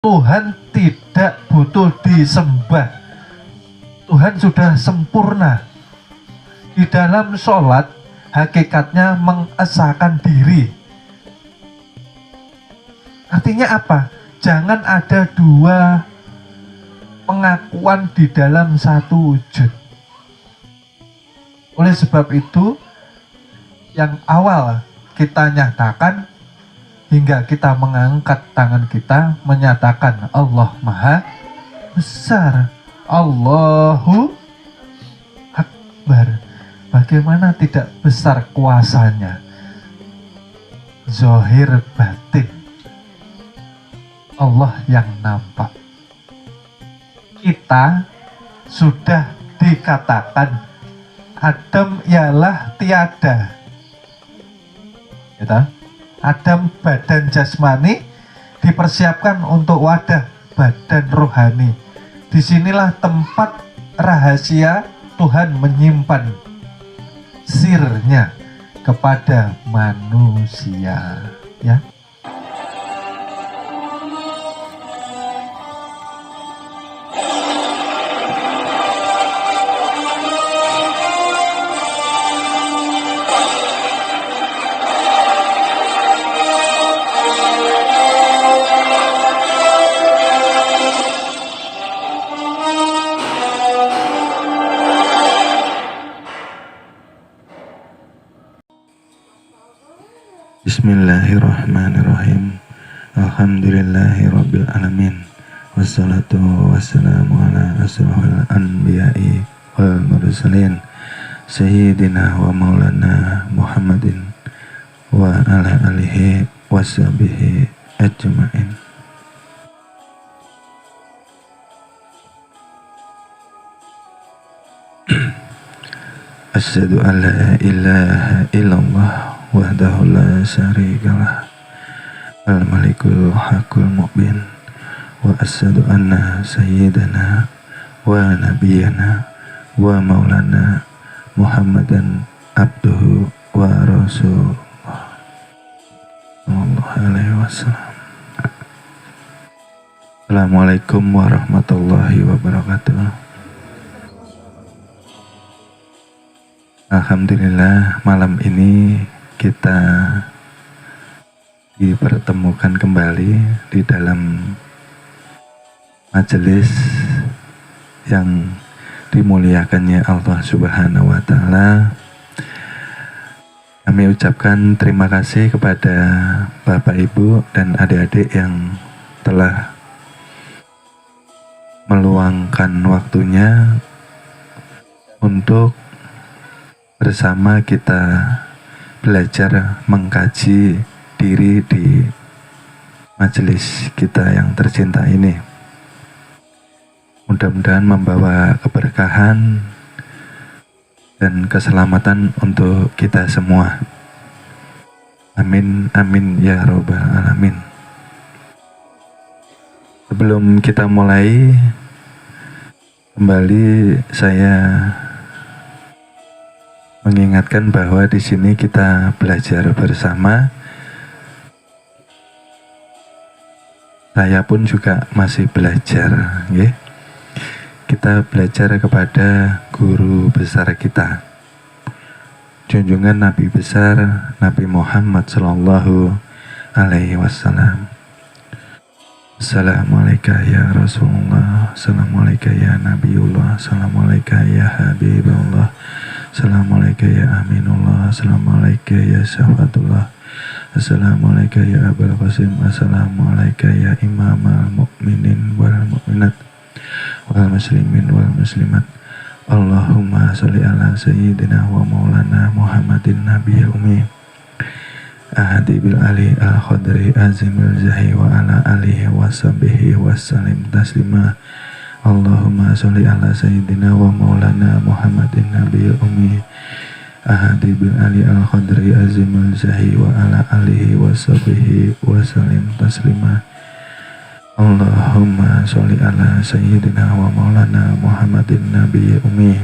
Tuhan tidak butuh disembah. Tuhan sudah sempurna. Di dalam sholat, hakikatnya mengesahkan diri. Artinya apa? Jangan ada dua pengakuan di dalam satu wujud. Oleh sebab itu, yang awal kita nyatakan, hingga kita mengangkat tangan kita menyatakan Allah Maha Besar, Allahu Akbar. Bagaimana tidak besar kuasanya? Zahir batin, Allah yang nampak. Kita sudah dikatakan Adam ialah tiada. Gitu? Adam badan jasmani dipersiapkan untuk wadah badan rohani. Disinilah tempat rahasia Tuhan menyimpan sirnya kepada manusia, ya. Bismillahirrahmanirrahim. Alhamdulillahirabbil alamin. Wassalatu wassalamu ala asrofil anbiya'i wal mursalin sayyidina wa maulana Muhammadin wa ala alihi washabihi ajma'in. Asyhadu an la ilaha illallah wahdahu la syarikalah al-malikul haqqul mubin wa asyhadu anna sayyidana wa nabiyyana wa maulana Muhammadan abduhu wa rasulullah sallallahu alaihi wasallam. Assalamualaikum warahmatullahi wabarakatuh. Alhamdulillah, malam ini kita dipertemukan kembali di dalam majelis yang dimuliakannya Allah Subhanahu wa Ta'ala. Kami ucapkan terima kasih kepada Bapak Ibu dan adik-adik yang telah meluangkan waktunya untuk bersama kita belajar mengkaji diri di majelis kita yang tercinta ini. Mudah-mudahan membawa keberkahan dan keselamatan untuk kita semua. Amin, amin ya robbal alamin. Sebelum kita mulai, kembali saya mengingatkan bahwa di sini kita belajar bersama. Saya pun juga masih belajar, ya. Kita belajar kepada guru besar kita, junjungan Nabi besar Nabi Muhammad Sallallahu Alaihi Wasallam. Assalamualaikum ya Rasulullah, Assalamualaikum ya Nabiullah, Assalamualaikum ya Habibullah, Assalamualaikum ya Aminullah, Assalamualaikum ya Syafatullah, Assalamualaikum ya Abul Qasim, Assalamualaikum ya Imam al-Mu'minin wal Mu'minat wal Muslimin wal Muslimat. Allahumma sholli ala Sayyidina wa Maulana Muhammadin Nabiyil Ummi Ahadi bil Ali al-Khadri azimil Zahi wa ala alihi wa sahbihi wa salim taslima. Allahumma sholli ala Sayyidina wa Maulana Muhammadin Nabiyil Ummi Ahadi bil Ali al-Khadri azimil Zahi wa ala alihi wa sahbihi wa salim taslima. Allahumma sholli ala Sayyidina wa Maulana Muhammadin Nabiyil Ummi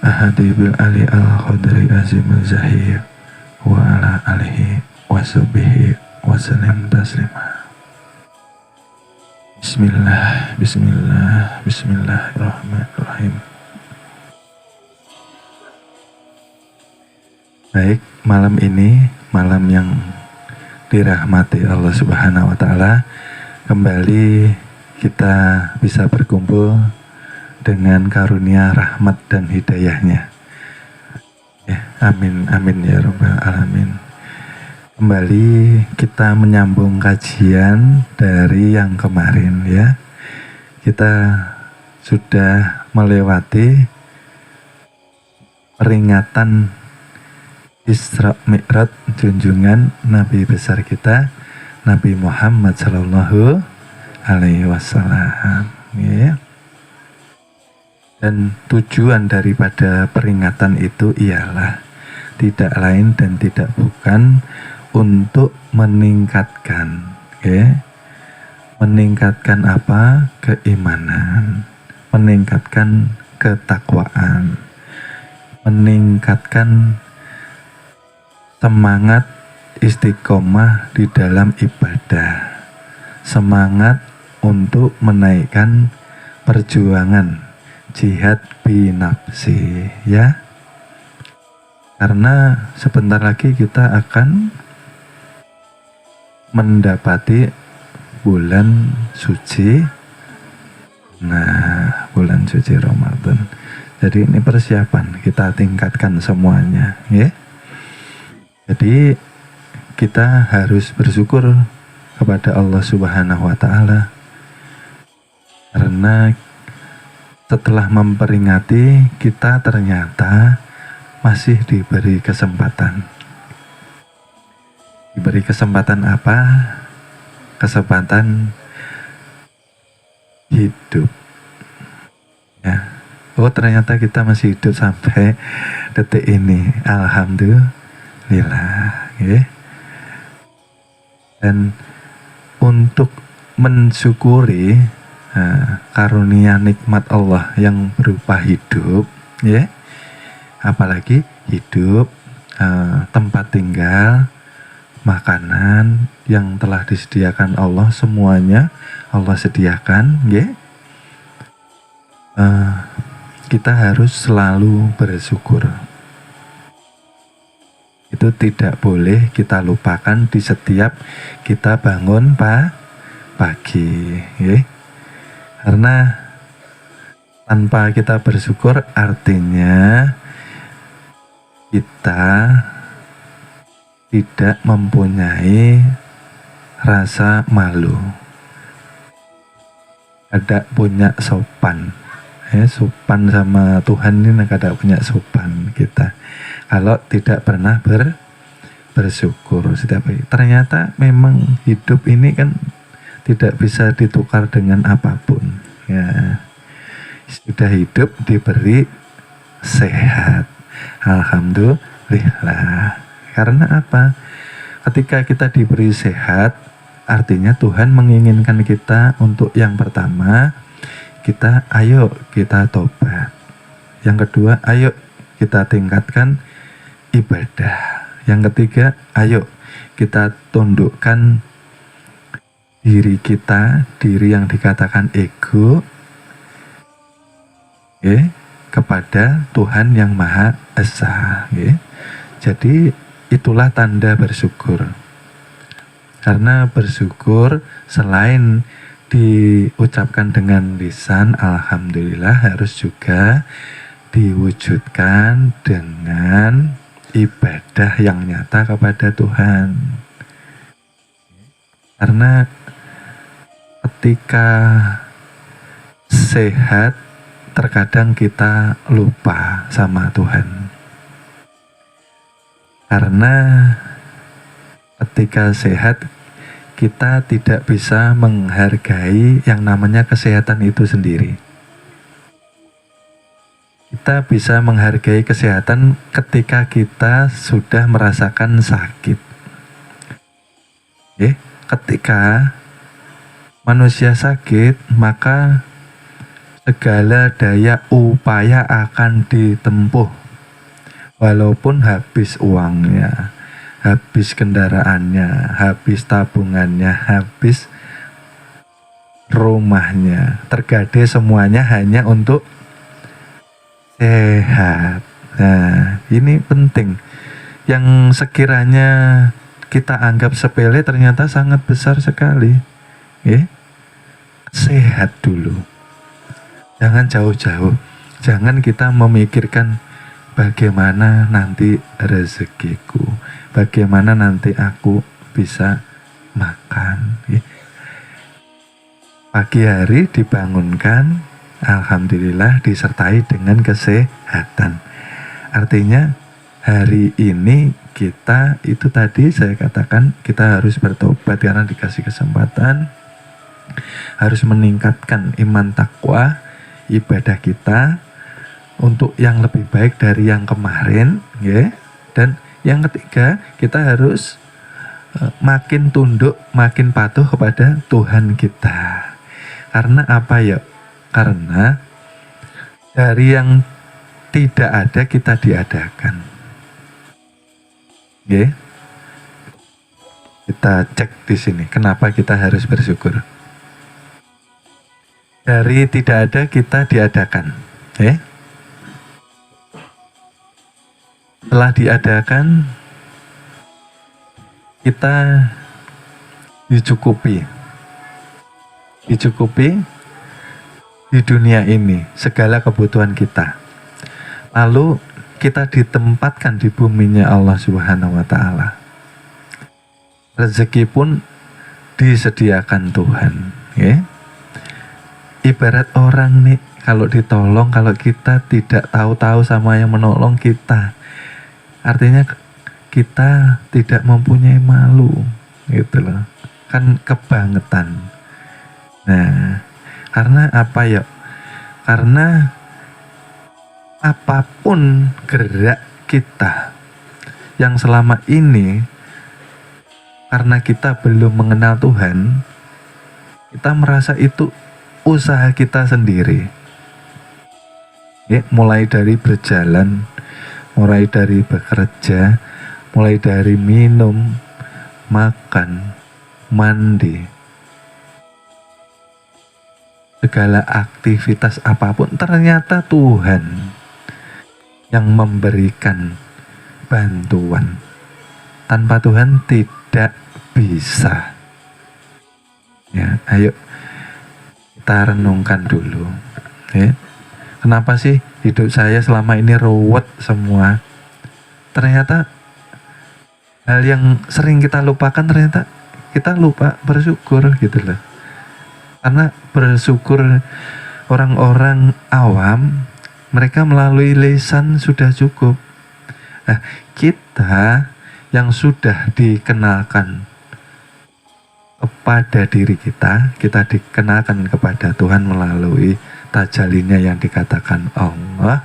Ahadi bil Ali al-Khadri azimil Zahi wa ala alihi wa sahbihi wa salim taslima. Bismillah, bismillah, bismillahirrahmanirrahim. Baik, malam ini malam yang dirahmati Allah Subhanahu wa taala. Kembali kita bisa berkumpul dengan karunia rahmat dan hidayahnya. Ya, amin amin ya rabbal alamin. Kembali kita menyambung kajian dari yang kemarin ya. Kita sudah melewati peringatan Isra Mi'raj junjungan Nabi besar kita Nabi Muhammad Sallallahu Alaihi Wasallam ya. Dan tujuan daripada peringatan itu ialah tidak lain dan tidak bukan untuk meningkatkan ya. Meningkatkan apa? Keimanan, meningkatkan ketakwaan, meningkatkan semangat istiqomah di dalam ibadah, semangat untuk menaikkan perjuangan jihad binafsi ya. Karena sebentar lagi kita akan mendapati bulan suci. Nah, bulan suci Ramadan. Jadi ini persiapan, kita tingkatkan semuanya ya. Jadi kita harus bersyukur kepada Allah Subhanahu wa taala. Karena setelah memperingati, kita ternyata masih diberi kesempatan. Diberi kesempatan apa? Kesempatan hidup ya. Oh, ternyata kita masih hidup sampai detik ini. Alhamdulillah ya. Dan untuk mensyukuri karunia nikmat Allah yang berupa hidup ya. Apalagi hidup, tempat tinggal, makanan yang telah disediakan Allah, semuanya Allah sediakan ya. Kita harus selalu bersyukur. Itu tidak boleh kita lupakan di setiap kita bangun pagi ya. Karena tanpa kita bersyukur artinya kita tidak mempunyai rasa malu, ada punya sopan ya. Sopan sama Tuhan ini kada punya sopan kita kalau tidak pernah bersyukur setiap hari. Ternyata memang hidup ini kan tidak bisa ditukar dengan apapun ya. Sudah hidup diberi sehat, alhamdulillah. Karena apa? Ketika kita diberi sehat, artinya Tuhan menginginkan kita untuk yang pertama, kita tobat. Yang kedua, ayo kita tingkatkan ibadah. Yang ketiga, ayo kita tundukkan diri kita, diri yang dikatakan ego kepada Tuhan yang Maha Esa. Jadi itulah tanda bersyukur. Karena bersyukur selain diucapkan dengan lisan alhamdulillah, harus juga diwujudkan dengan ibadah yang nyata kepada Tuhan. Karena ketika sehat terkadang kita lupa sama Tuhan. Karena ketika sehat kita tidak bisa menghargai yang namanya kesehatan itu sendiri. Kita bisa menghargai kesehatan ketika kita sudah merasakan sakit. Ketika manusia sakit, maka segala daya upaya akan ditempuh. Walaupun habis uangnya, habis kendaraannya, habis tabungannya, habis rumahnya, tergade semuanya hanya untuk sehat. Nah, ini penting. Yang sekiranya kita anggap sepele ternyata sangat besar sekali. Ya. Sehat dulu. Jangan jauh-jauh. Jangan kita memikirkan bagaimana nanti rezekiku, bagaimana nanti aku bisa makan. Ya. Pagi hari dibangunkan, alhamdulillah disertai dengan kesehatan. Artinya hari ini kita itu tadi saya katakan kita harus bertobat karena dikasih kesempatan, harus meningkatkan iman takwa, ibadah kita untuk yang lebih baik dari yang kemarin, ya. Dan yang ketiga kita harus makin tunduk, makin patuh kepada Tuhan kita. Karena apa ya? Karena dari yang tidak ada kita diadakan. Oke? Kita cek di sini. Kenapa kita harus bersyukur? Dari tidak ada kita diadakan. Setelah diadakan, kita dicukupi di dunia ini segala kebutuhan kita. Lalu kita ditempatkan di buminya Allah Subhanahu wa taala. Rezeki pun disediakan Tuhan, ya. Ibarat orang nih kalau ditolong, kalau kita tidak tahu-tahu sama yang menolong kita, artinya kita tidak mempunyai malu, gitu loh. Kan kebangetan. Nah, karena apa ya? Karena apapun gerak kita yang selama ini, karena kita belum mengenal Tuhan, kita merasa itu usaha kita sendiri. Ya, mulai dari berjalan, mulai dari bekerja, mulai dari minum, makan, mandi, segala aktivitas apapun ternyata Tuhan yang memberikan bantuan. Tanpa Tuhan tidak bisa. Ya, ayo kita renungkan dulu. Ya. Kenapa sih hidup saya selama ini ruwet semua? Ternyata hal yang sering kita lupakan, ternyata kita lupa bersyukur gitu loh. Karena bersyukur orang-orang awam, mereka melalui lisan sudah cukup. Nah, kita yang sudah dikenalkan kepada diri kita dikenalkan kepada Tuhan melalui tajalinya yang dikatakan Allah.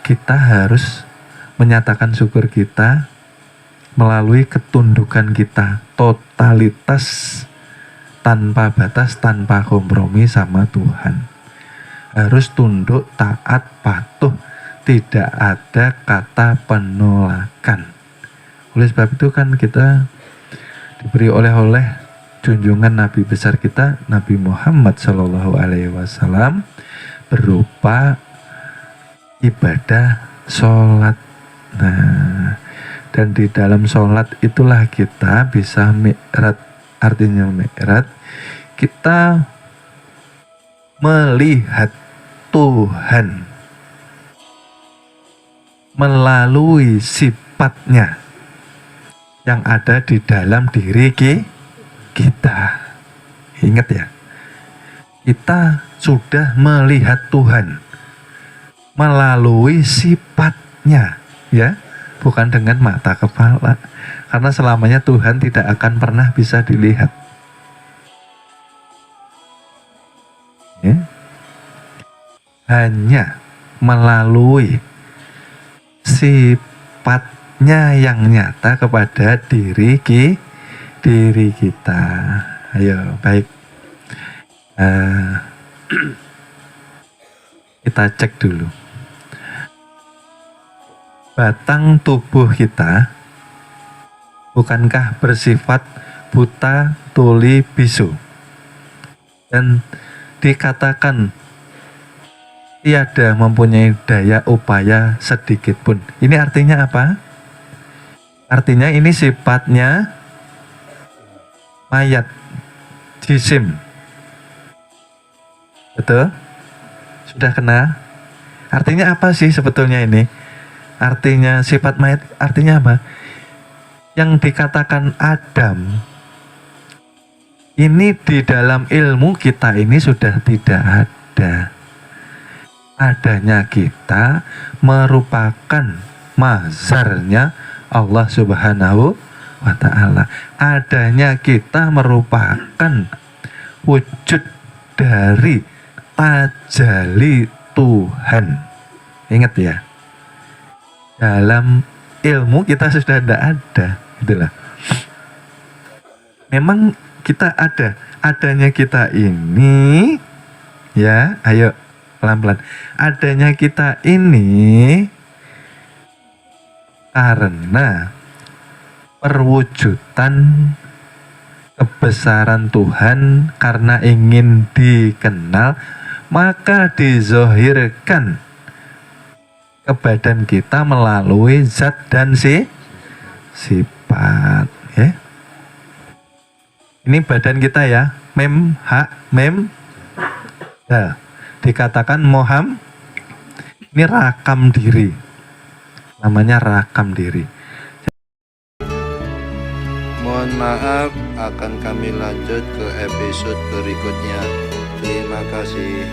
Kita harus menyatakan syukur kita melalui ketundukan kita, totalitas, tanpa batas, tanpa kompromi sama Tuhan. Harus tunduk, taat, patuh, tidak ada kata penolakan. Oleh sebab itu kan kita diberi oleh junjungan Nabi besar kita, Nabi Muhammad SAW, berupa ibadah sholat. Nah, dan di dalam sholat itulah kita bisa mi'raj. Artinya mi'raj, kita melihat Tuhan melalui sifatnya yang ada di dalam diri kita. Ingat ya, kita sudah melihat Tuhan melalui sifatnya, ya, bukan dengan mata kepala. Karena selamanya Tuhan tidak akan pernah bisa dilihat. Ya. Hanya melalui sifatnya yang nyata kepada diri kita. Ayo, baik. Kita cek dulu. Batang tubuh kita bukankah bersifat buta, tuli, bisu? dan dikatakan tiada mempunyai daya upaya sedikit pun. Ini artinya apa? Artinya ini sifatnya mayat, jisim. Betul? Sudah kenal? Artinya apa sih sebetulnya ini? Artinya sifat mayat, artinya apa? Yang dikatakan Adam, ini di dalam ilmu kita ini sudah tidak ada. Adanya kita merupakan mazharnya Allah Subhanahu wa ta'ala. Adanya kita merupakan wujud dari tajalli Tuhan. Ingat ya, dalam ilmu kita sudah tidak ada, itulah. Memang kita ada, adanya kita ini, ya, ayo pelan-pelan. Adanya kita ini karena perwujudan kebesaran Tuhan, karena ingin dikenal, maka dizohirkan ke badan kita melalui zat dan sifat, ya. Ini badan kita ya, mem hak mem dal, dikatakan moham, ini rakam diri, namanya rakam diri. Mohon maaf, akan kami lanjut ke episode berikutnya. Terima kasih.